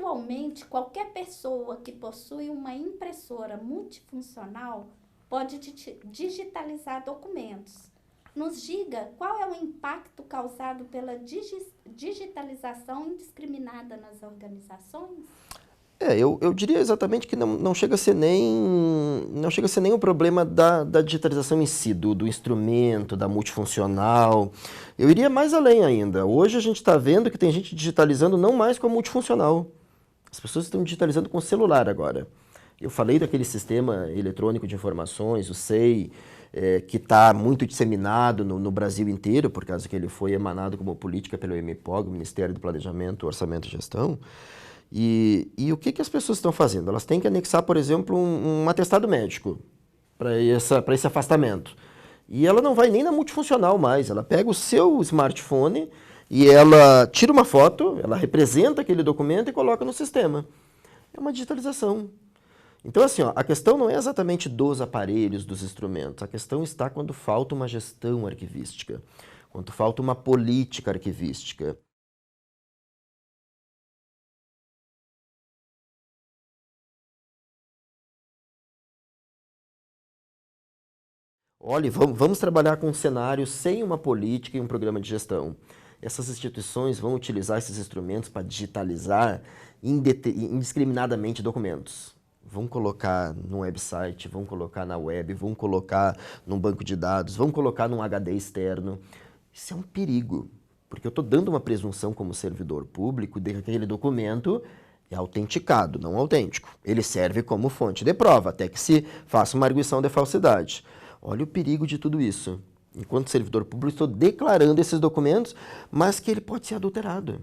Atualmente, qualquer pessoa que possui uma impressora multifuncional pode digitalizar documentos. Nos diga qual é o impacto causado pela digitalização indiscriminada nas organizações? Eu diria exatamente que não chega a ser não chega a ser nem o problema da digitalização em si, do instrumento, da multifuncional. Eu iria mais além ainda. Hoje a gente está vendo que tem gente digitalizando não mais com a multifuncional. As pessoas estão digitalizando com o celular agora. Eu falei daquele sistema eletrônico de informações, o SEI, que está muito disseminado no Brasil inteiro, por causa que ele foi emanado como política pelo MPOG, Ministério do Planejamento, Orçamento e Gestão. E o que as pessoas estão fazendo? Elas têm que anexar, por exemplo, um atestado médico para esse afastamento. E ela não vai nem na multifuncional mais. Ela pega o seu smartphone e ela tira uma foto, ela representa aquele documento e coloca no sistema. É uma digitalização. Então, assim, ó, a questão não é exatamente dos aparelhos, dos instrumentos. A questão está quando falta uma gestão arquivística, quando falta uma política arquivística. Olha, vamos trabalhar com um cenário sem uma política e um programa de gestão. Essas instituições vão utilizar esses instrumentos para digitalizar indiscriminadamente documentos. Vão colocar no website, vão colocar na web, vão colocar num banco de dados, vão colocar num HD externo. Isso é um perigo, porque eu estou dando uma presunção como servidor público de que aquele documento é autenticado, não autêntico. Ele serve como fonte de prova, até que se faça uma arguição de falsidade. Olha o perigo de tudo isso. Enquanto servidor público, estou declarando esses documentos, mas que ele pode ser adulterado.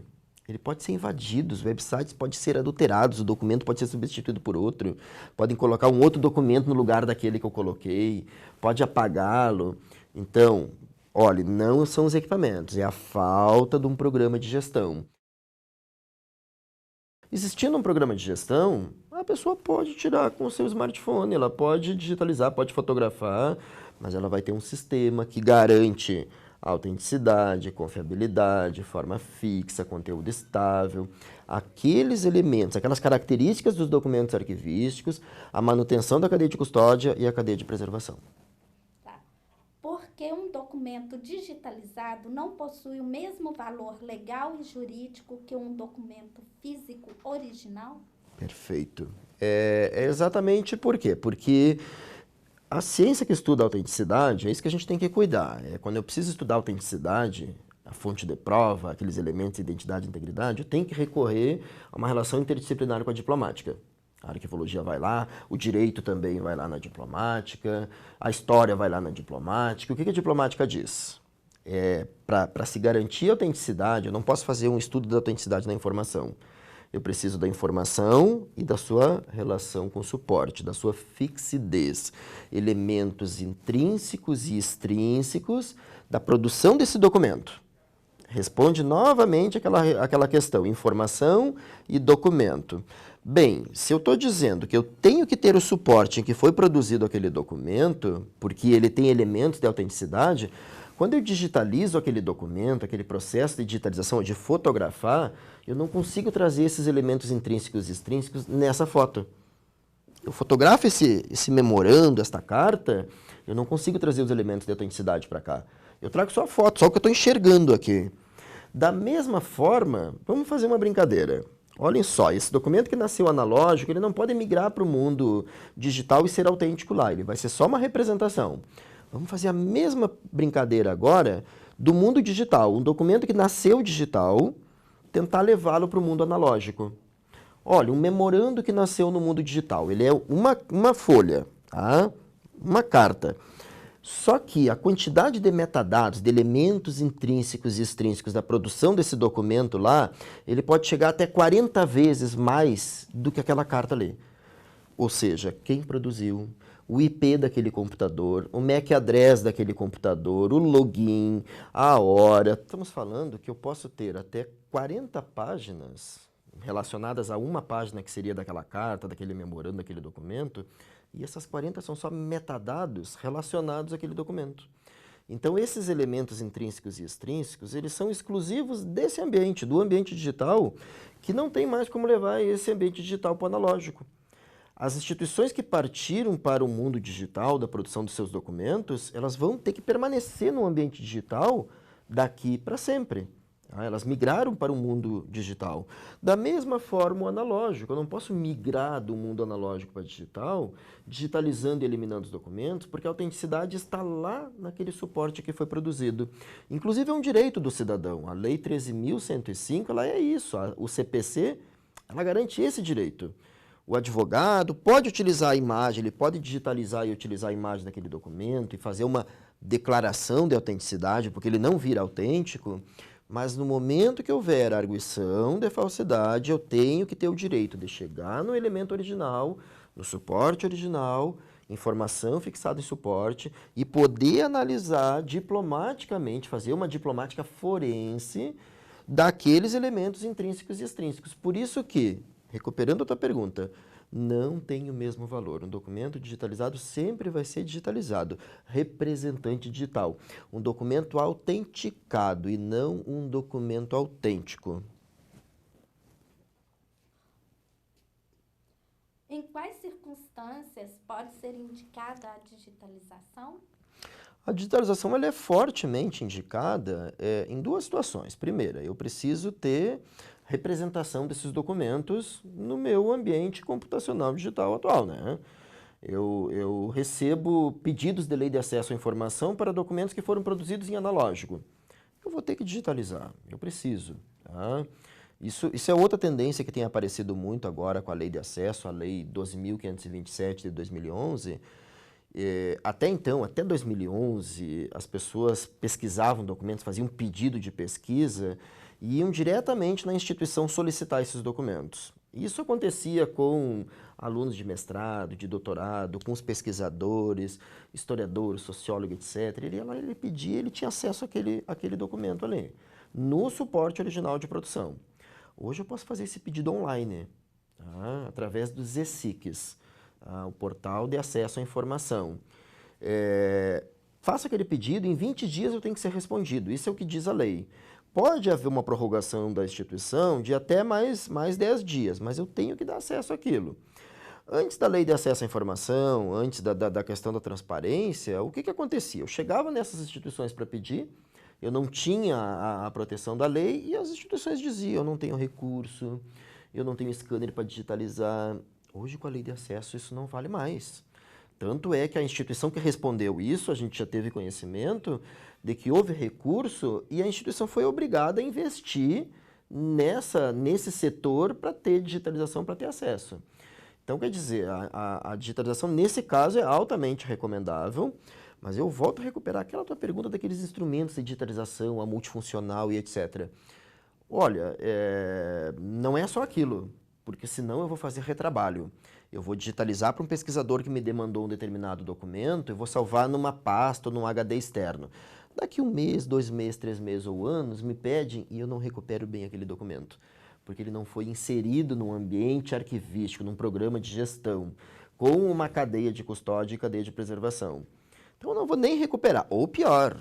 Ele pode ser invadido, os websites podem ser adulterados, o documento pode ser substituído por outro, podem colocar um outro documento no lugar daquele que eu coloquei, pode apagá-lo. Então, olha, não são os equipamentos, é a falta de um programa de gestão. Existindo um programa de gestão, a pessoa pode tirar com o seu smartphone, ela pode digitalizar, pode fotografar, mas ela vai ter um sistema que garante autenticidade, confiabilidade, forma fixa, conteúdo estável, aqueles elementos, aquelas características dos documentos arquivísticos, a manutenção da cadeia de custódia e a cadeia de preservação. Tá. Porque um documento digitalizado não possui o mesmo valor legal e jurídico que um documento físico original? Perfeito. É exatamente por quê? Porque a ciência que estuda a autenticidade, é isso que a gente tem que cuidar. Quando eu preciso estudar a autenticidade, a fonte de prova, aqueles elementos de identidade e integridade, eu tenho que recorrer a uma relação interdisciplinar com a diplomática. A arqueologia vai lá, o direito também vai lá na diplomática, a história vai lá na diplomática. O que a diplomática diz? Para se garantir a autenticidade, eu não posso fazer um estudo da autenticidade na informação. Eu preciso da informação e da sua relação com o suporte, da sua fixidez, elementos intrínsecos e extrínsecos da produção desse documento. Responde novamente aquela questão, informação e documento. Bem, se eu estou dizendo que eu tenho que ter o suporte em que foi produzido aquele documento, porque ele tem elementos de autenticidade, quando eu digitalizo aquele documento, aquele processo de digitalização, de fotografar, eu não consigo trazer esses elementos intrínsecos e extrínsecos nessa foto. Eu fotografo esse memorando, esta carta, eu não consigo trazer os elementos de autenticidade para cá. Eu trago só a foto, só o que eu estou enxergando aqui. Da mesma forma, vamos fazer uma brincadeira. Olhem só, esse documento que nasceu analógico, ele não pode migrar para o mundo digital e ser autêntico lá, ele vai ser só uma representação. Vamos fazer a mesma brincadeira agora do mundo digital. Um documento que nasceu digital, tentar levá-lo para o mundo analógico. Olha, um memorando que nasceu no mundo digital. Ele é uma folha, tá? Uma carta. Só que a quantidade de metadados, de elementos intrínsecos e extrínsecos da produção desse documento lá, ele pode chegar até 40 vezes mais do que aquela carta ali. Ou seja, quem produziu, o IP daquele computador, o MAC address daquele computador, o login, a hora. Estamos falando que eu posso ter até 40 páginas relacionadas a uma página que seria daquela carta, daquele memorando, daquele documento, e essas 40 são só metadados relacionados àquele documento. Então, esses elementos intrínsecos e extrínsecos, eles são exclusivos desse ambiente, do ambiente digital, que não tem mais como levar esse ambiente digital para o analógico. As instituições que partiram para o mundo digital da produção dos seus documentos, elas vão ter que permanecer no ambiente digital daqui para sempre. Elas migraram para o mundo digital. Da mesma forma, o analógico. Eu não posso migrar do mundo analógico para digital, digitalizando e eliminando os documentos, porque a autenticidade está lá naquele suporte que foi produzido. Inclusive, é um direito do cidadão. A Lei 13.105, ela é isso. O CPC, ela garante esse direito. O advogado pode utilizar a imagem, ele pode digitalizar e utilizar a imagem daquele documento e fazer uma declaração de autenticidade, porque ele não vira autêntico, mas no momento que houver arguição de falsidade, eu tenho que ter o direito de chegar no elemento original, no suporte original, informação fixada em suporte, e poder analisar diplomaticamente, fazer uma diplomática forense daqueles elementos intrínsecos e extrínsecos. Por isso que, recuperando a tua pergunta, não tem o mesmo valor. Um documento digitalizado sempre vai ser digitalizado, representante digital. Um documento autenticado e não um documento autêntico. Em quais circunstâncias pode ser indicada a digitalização? A digitalização ela é fortemente indicada em duas situações. Primeira, eu preciso ter representação desses documentos no meu ambiente computacional digital atual, né? Eu recebo pedidos de lei de acesso à informação para documentos que foram produzidos em analógico. Eu vou ter que digitalizar, eu preciso. Tá? Isso é outra tendência que tem aparecido muito agora com a lei de acesso, a lei 12.527 de 2011. Até então, até 2011, as pessoas pesquisavam documentos, faziam um pedido de pesquisa e iam diretamente na instituição solicitar esses documentos. Isso acontecia com alunos de mestrado, de doutorado, com os pesquisadores, historiadores, sociólogos, etc. Ele ia lá, ele pedia, ele tinha acesso àquele documento ali, no suporte original de produção. Hoje eu posso fazer esse pedido online, tá? Através dos ESICs, o portal de acesso à informação. Faço aquele pedido, em 20 dias eu tenho que ser respondido, isso é o que diz a lei. Pode haver uma prorrogação da instituição de até mais 10 dias, mas eu tenho que dar acesso àquilo. Antes da lei de acesso à informação, antes da questão da transparência, o que acontecia? Eu chegava nessas instituições para pedir, eu não tinha a proteção da lei e as instituições diziam, eu não tenho recurso, eu não tenho scanner para digitalizar. Hoje, com a lei de acesso, isso não vale mais. Tanto é que a instituição que respondeu isso, a gente já teve conhecimento de que houve recurso e a instituição foi obrigada a investir nesse setor para ter digitalização, para ter acesso. Então, quer dizer, a digitalização, nesse caso, é altamente recomendável, mas eu volto a recuperar aquela tua pergunta daqueles instrumentos de digitalização, a multifuncional e etc. Olha, não é só aquilo, porque senão eu vou fazer retrabalho. Eu vou digitalizar para um pesquisador que me demandou um determinado documento, eu vou salvar numa pasta ou num HD externo. Daqui 1 mês, 2 meses, 3 meses ou anos, me pedem e eu não recupero bem aquele documento, porque ele não foi inserido num ambiente arquivístico, num programa de gestão, com uma cadeia de custódia e cadeia de preservação. Então eu não vou nem recuperar. Ou pior,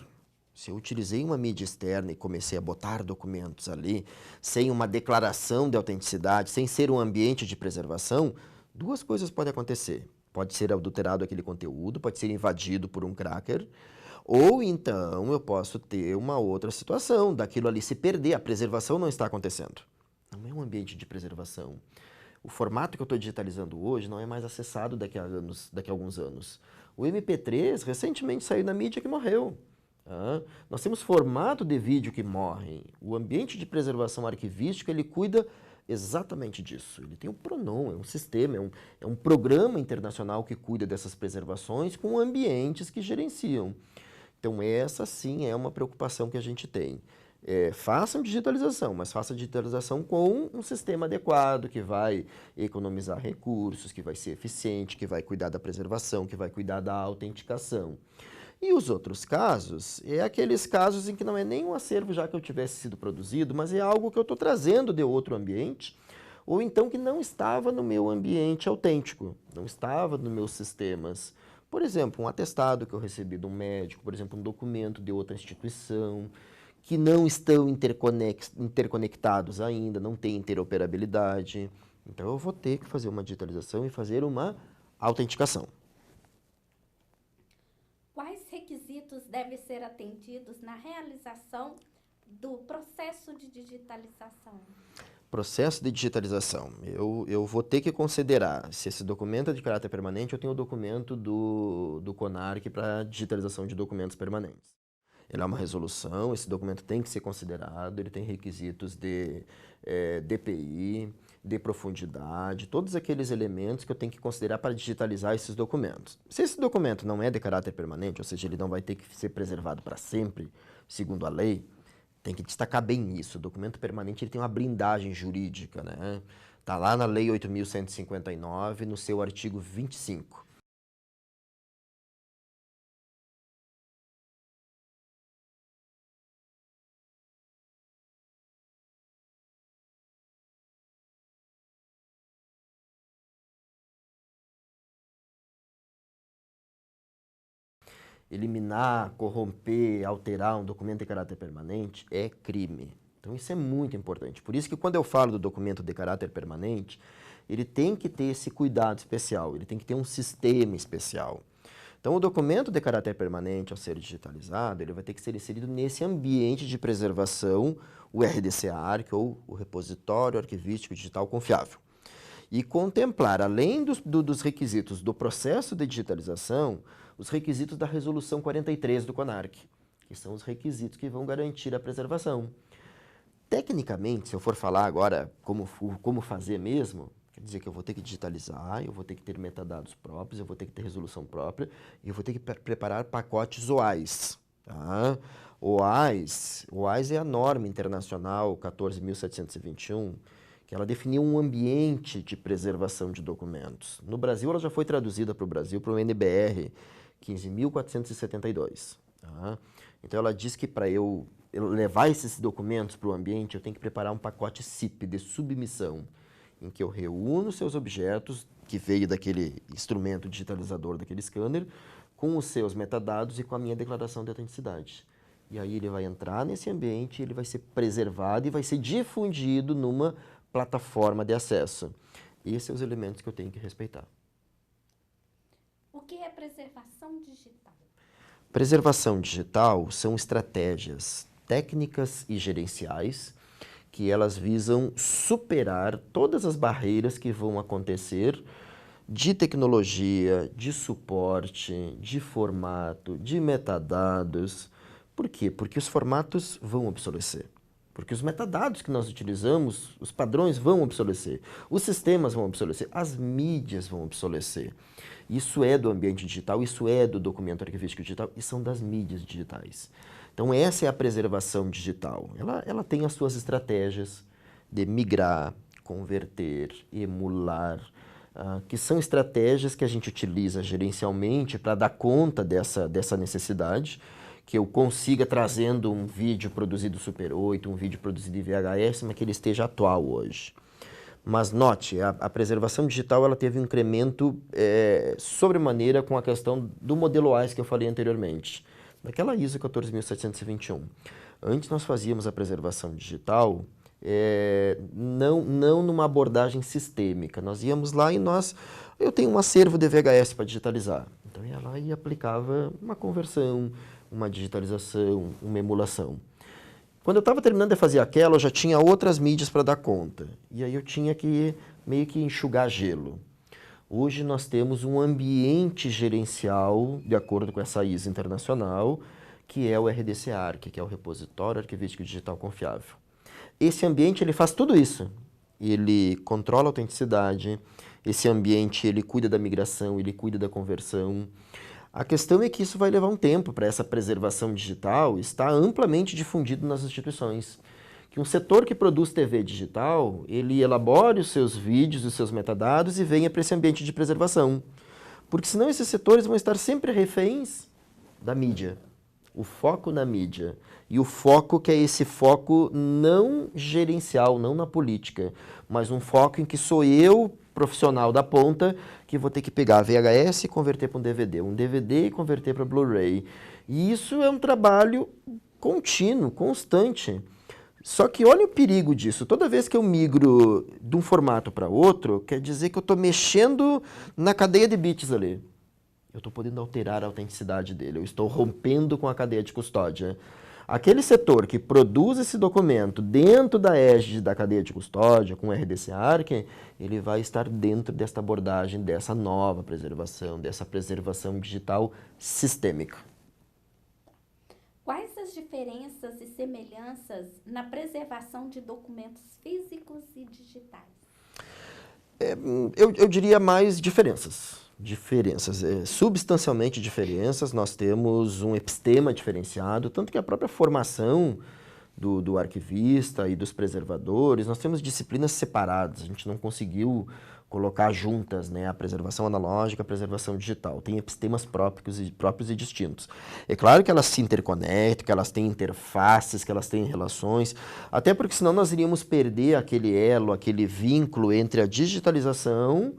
se eu utilizei uma mídia externa e comecei a botar documentos ali, sem uma declaração de autenticidade, sem ser um ambiente de preservação, duas coisas podem acontecer. Pode ser adulterado aquele conteúdo, pode ser invadido por um cracker, ou então eu posso ter uma outra situação, daquilo ali se perder, a preservação não está acontecendo. Não é um ambiente de preservação. O formato que eu estou digitalizando hoje não é mais acessado daqui a alguns anos. O MP3 recentemente saiu na mídia que morreu. Nós temos formato de vídeo que morrem. O ambiente de preservação arquivística, ele cuida exatamente disso. Ele tem um PRONON, é um sistema, é um programa internacional que cuida dessas preservações com ambientes que gerenciam. Então essa sim é uma preocupação que a gente tem. Façam digitalização, mas façam digitalização com um sistema adequado, que vai economizar recursos, que vai ser eficiente, que vai cuidar da preservação, que vai cuidar da autenticação. E os outros casos, aqueles casos em que não é nem um acervo já que eu tivesse sido produzido, mas é algo que eu estou trazendo de outro ambiente, ou então que não estava no meu ambiente autêntico, não estava nos meus sistemas. Por exemplo, um atestado que eu recebi de um médico, por exemplo, um documento de outra instituição, que não estão interconectados ainda, não tem interoperabilidade. Então, eu vou ter que fazer uma digitalização e fazer uma autenticação. Quais requisitos devem ser atendidos na realização do processo de digitalização? Processo de digitalização. Eu vou ter que considerar se esse documento é de caráter permanente, eu tenho o documento do CONARC para digitalização de documentos permanentes. Ele é uma resolução, esse documento tem que ser considerado, ele tem requisitos de DPI, de profundidade, todos aqueles elementos que eu tenho que considerar para digitalizar esses documentos. Se esse documento não é de caráter permanente, ou seja, ele não vai ter que ser preservado para sempre, segundo a lei, tem que destacar bem isso. O documento permanente ele tem uma blindagem jurídica, né? Está lá na Lei 8.159, no seu artigo 25. Eliminar, corromper, alterar um documento de caráter permanente é crime. Então isso é muito importante. Por isso que quando eu falo do documento de caráter permanente, ele tem que ter esse cuidado especial, ele tem que ter um sistema especial. Então o documento de caráter permanente, ao ser digitalizado, ele vai ter que ser inserido nesse ambiente de preservação, o RDC-ARC, ou o Repositório Arquivístico Digital Confiável. E contemplar, além dos requisitos do processo de digitalização, os requisitos da Resolução 43 do CONARC, que são os requisitos que vão garantir a preservação. Tecnicamente, se eu for falar agora como fazer mesmo, quer dizer que eu vou ter que digitalizar, eu vou ter que ter metadados próprios, eu vou ter que ter resolução própria, e eu vou ter que preparar pacotes OAIS. Tá? OAIS é a norma internacional 14.721, que ela definiu um ambiente de preservação de documentos. No Brasil, ela já foi traduzida para o Brasil para o NBR 15.472. Tá? Então, ela diz que para eu levar esses documentos para o ambiente, eu tenho que preparar um pacote SIP de submissão, em que eu reúno seus objetos, que veio daquele instrumento digitalizador, daquele scanner, com os seus metadados e com a minha declaração de autenticidade. E aí ele vai entrar nesse ambiente, ele vai ser preservado e vai ser difundido numa plataforma de acesso. Esses são os elementos que eu tenho que respeitar. O que é preservação digital? Preservação digital são estratégias técnicas e gerenciais que elas visam superar todas as barreiras que vão acontecer de tecnologia, de suporte, de formato, de metadados. Por quê? Porque os formatos vão obsolecer. Porque os metadados que nós utilizamos, os padrões vão obsolecer, os sistemas vão obsolecer, as mídias vão obsolecer. Isso é do ambiente digital, isso é do documento arquivístico digital e são das mídias digitais. Então essa é a preservação digital. Ela tem as suas estratégias de migrar, converter, emular, que são estratégias que a gente utiliza gerencialmente para dar conta dessa necessidade, que eu consiga trazendo um vídeo produzido Super 8, um vídeo produzido em VHS, mas que ele esteja atual hoje. Mas note, a preservação digital ela teve um incremento sobremaneira com a questão do modelo AIS que eu falei anteriormente, daquela ISO 14.721. Antes nós fazíamos a preservação digital não numa abordagem sistêmica. Nós íamos lá e eu tenho um acervo de VHS para digitalizar. Então eu ia lá e aplicava uma conversão, uma digitalização, uma emulação. Quando eu estava terminando de fazer aquela, eu já tinha outras mídias para dar conta. E aí eu tinha que meio que enxugar gelo. Hoje nós temos um ambiente gerencial, de acordo com essa ISO internacional, que é o RDC-ARC, que é o Repositório Arquivístico Digital Confiável. Esse ambiente ele faz tudo isso. Ele controla a autenticidade, esse ambiente ele cuida da migração, ele cuida da conversão. A questão é que isso vai levar um tempo para essa preservação digital estar amplamente difundido nas instituições. Que um setor que produz TV digital, ele elabore os seus vídeos, os seus metadados e venha para esse ambiente de preservação. Porque senão esses setores vão estar sempre reféns da mídia. O foco na mídia. E o foco que é esse foco não gerencial, não na política, mas um foco em que sou eu profissional da ponta que vou ter que pegar VHS e converter para um DVD e converter para Blu-ray. E isso é um trabalho contínuo, constante. Só que olha o perigo disso. Toda vez que eu migro de um formato para outro, quer dizer que eu estou mexendo na cadeia de bits ali. Eu estou podendo alterar a autenticidade dele. Eu estou rompendo com a cadeia de custódia. Aquele setor que produz esse documento dentro da égide da cadeia de custódia, com o RDC Arc, ele vai estar dentro desta abordagem, dessa nova preservação, dessa preservação digital sistêmica. Quais as diferenças e semelhanças na preservação de documentos físicos e digitais? Eu diria mais diferenças. Substancialmente diferenças. Nós temos um epistema diferenciado, tanto que a própria formação do arquivista e dos preservadores, nós temos disciplinas separadas. A gente não conseguiu colocar juntas, né, a preservação analógica e a preservação digital. Tem epistemas próprios e distintos. É claro que elas se interconectam, que elas têm interfaces, que elas têm relações, até porque senão nós iríamos perder aquele elo, aquele vínculo entre a digitalização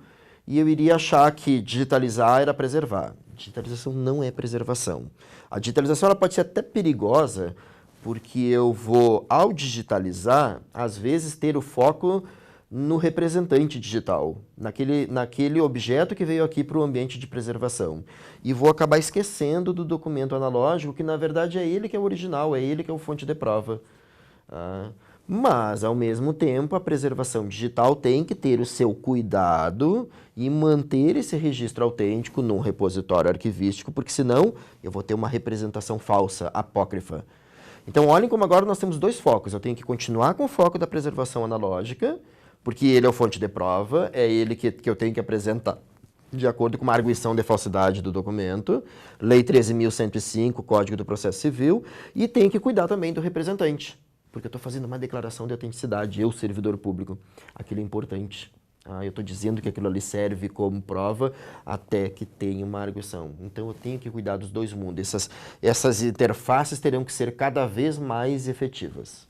e eu iria achar que digitalizar era preservar. Digitalização não é preservação. A digitalização ela pode ser até perigosa, porque eu vou, ao digitalizar, às vezes ter o foco no representante digital, naquele objeto que veio aqui para o ambiente de preservação. E vou acabar esquecendo do documento analógico, que na verdade é ele que é o original, é ele que é o fonte de prova. Mas, ao mesmo tempo, a preservação digital tem que ter o seu cuidado e manter esse registro autêntico num repositório arquivístico, porque senão eu vou ter uma representação falsa, apócrifa. Então, olhem como agora nós temos dois focos. Eu tenho que continuar com o foco da preservação analógica, porque ele é o fonte de prova, é ele que eu tenho que apresentar de acordo com uma arguição de falsidade do documento, Lei 13.105, Código do Processo Civil, e tenho que cuidar também do representante, porque eu estou fazendo uma declaração de autenticidade, eu, servidor público. Aquilo é importante. Eu estou dizendo que aquilo ali serve como prova até que tenha uma arguição. Então, eu tenho que cuidar dos dois mundos. Essas interfaces terão que ser cada vez mais efetivas.